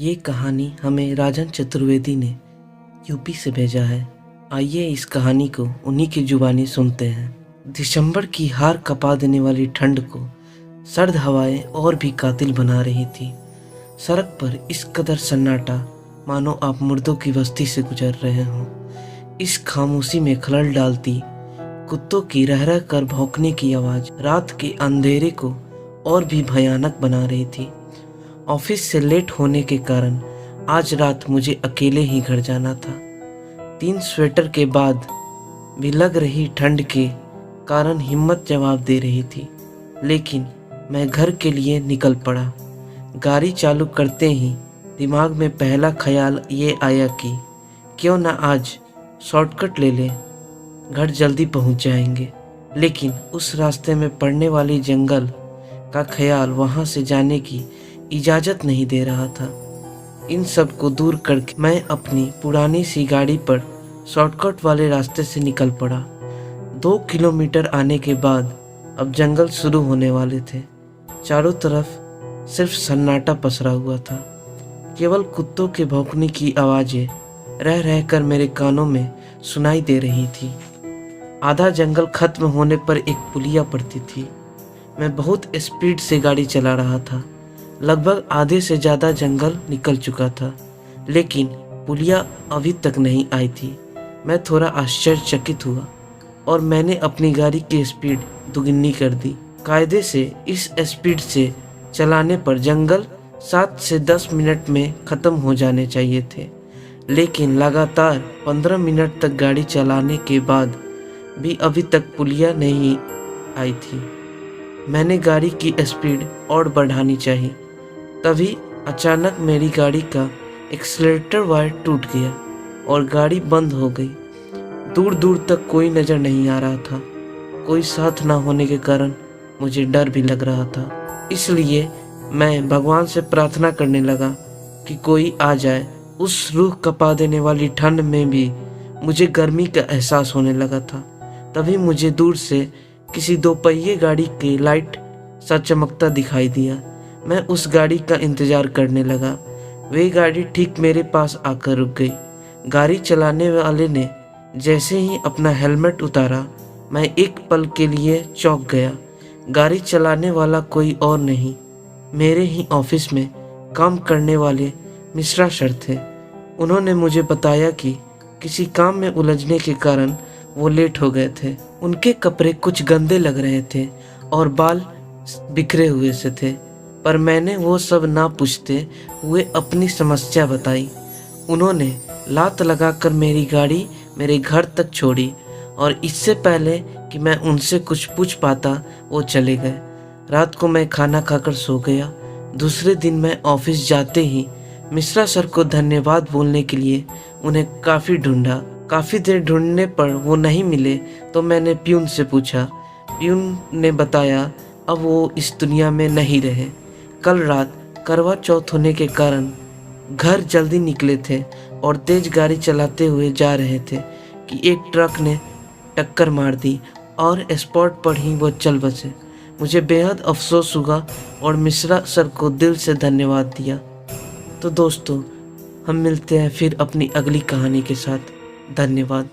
ये कहानी हमें राजन चतुर्वेदी ने यूपी से भेजा है। आइए इस कहानी को उन्हीं की जुबानी सुनते हैं। दिसंबर की हार कपा देने वाली ठंड को सर्द हवाएं और भी कातिल बना रही थी। सड़क पर इस कदर सन्नाटा मानो आप मुर्दों की बस्ती से गुजर रहे हों। इस खामोशी में खलल डालती कुत्तों की रह रह कर भौंकने की आवाज़ रात के अंधेरे को और भी भयानक बना रही थी। ऑफिस से लेट होने के कारण आज रात मुझे अकेले ही घर जाना था। 3 स्वेटर के बाद भी लग रही ठंड के कारण हिम्मत जवाब दे रही थी, लेकिन मैं घर के लिए निकल पड़ा। गाड़ी चालू करते ही दिमाग में पहला ख्याल ये आया कि क्यों ना आज शॉर्टकट ले लें, घर जल्दी पहुंच जाएंगे। लेकिन उस रास्ते में पड़ने वाली जंगल का ख्याल वहां से जाने की इजाज़त नहीं दे रहा था। इन सब को दूर करके मैं अपनी पुरानी सी गाड़ी पर शॉर्टकट वाले रास्ते से निकल पड़ा। 2 किलोमीटर आने के बाद अब जंगल शुरू होने वाले थे। चारों तरफ सिर्फ सन्नाटा पसरा हुआ था। केवल कुत्तों के भौंकने की आवाज़ें रह रह कर मेरे कानों में सुनाई दे रही थी। आधा जंगल खत्म होने पर एक पुलिया पड़ती थी। मैं बहुत स्पीड से गाड़ी चला रहा था। लगभग आधे से ज़्यादा जंगल निकल चुका था, लेकिन पुलिया अभी तक नहीं आई थी। मैं थोड़ा आश्चर्यचकित हुआ और मैंने अपनी गाड़ी की स्पीड दुगनी कर दी। कायदे से इस स्पीड से चलाने पर जंगल 7 से 10 मिनट में ख़त्म हो जाने चाहिए थे, लेकिन लगातार 15 मिनट तक गाड़ी चलाने के बाद भी अभी तक पुलिया नहीं आई थी। मैंने गाड़ी की स्पीड और बढ़ानी चाहिए। तभी अचानक मेरी गाड़ी का एक्सीलरेटर वायर टूट गया और गाड़ी बंद हो गई। दूर दूर तक कोई नज़र नहीं आ रहा था। कोई साथ ना होने के कारण मुझे डर भी लग रहा था। इसलिए मैं भगवान से प्रार्थना करने लगा कि कोई आ जाए। उस रूह कपा देने वाली ठंड में भी मुझे गर्मी का एहसास होने लगा था। तभी मुझे दूर से किसी 2 पहिए गाड़ी की लाइट सा चमकता दिखाई दिया। मैं उस गाड़ी का इंतज़ार करने लगा। वही गाड़ी ठीक मेरे पास आकर रुक गई। गाड़ी चलाने वाले ने जैसे ही अपना हेलमेट उतारा, मैं एक पल के लिए चौंक गया। गाड़ी चलाने वाला कोई और नहीं, मेरे ही ऑफिस में काम करने वाले मिश्रा सर थे। उन्होंने मुझे बताया कि किसी काम में उलझने के कारण वो लेट हो गए थे। उनके कपड़े कुछ गंदे लग रहे थे और बाल बिखरे हुए से थे, पर मैंने वो सब ना पूछते हुए अपनी समस्या बताई। उन्होंने लात लगाकर मेरी गाड़ी मेरे घर तक छोड़ी और इससे पहले कि मैं उनसे कुछ पूछ पाता वो चले गए। रात को मैं खाना खाकर सो गया। दूसरे दिन मैं ऑफिस जाते ही मिश्रा सर को धन्यवाद बोलने के लिए उन्हें काफ़ी ढूंढा। काफ़ी देर ढूंढने पर वो नहीं मिले तो मैंने प्यून से पूछा। प्यून ने बताया अब वो इस दुनिया में नहीं रहे। कल रात करवा चौथ होने के कारण घर जल्दी निकले थे और तेज गाड़ी चलाते हुए जा रहे थे कि एक ट्रक ने टक्कर मार दी और स्पॉट पर ही वो चल बसे। मुझे बेहद अफसोस हुआ और मिश्रा सर को दिल से धन्यवाद दिया। तो दोस्तों, हम मिलते हैं फिर अपनी अगली कहानी के साथ। धन्यवाद।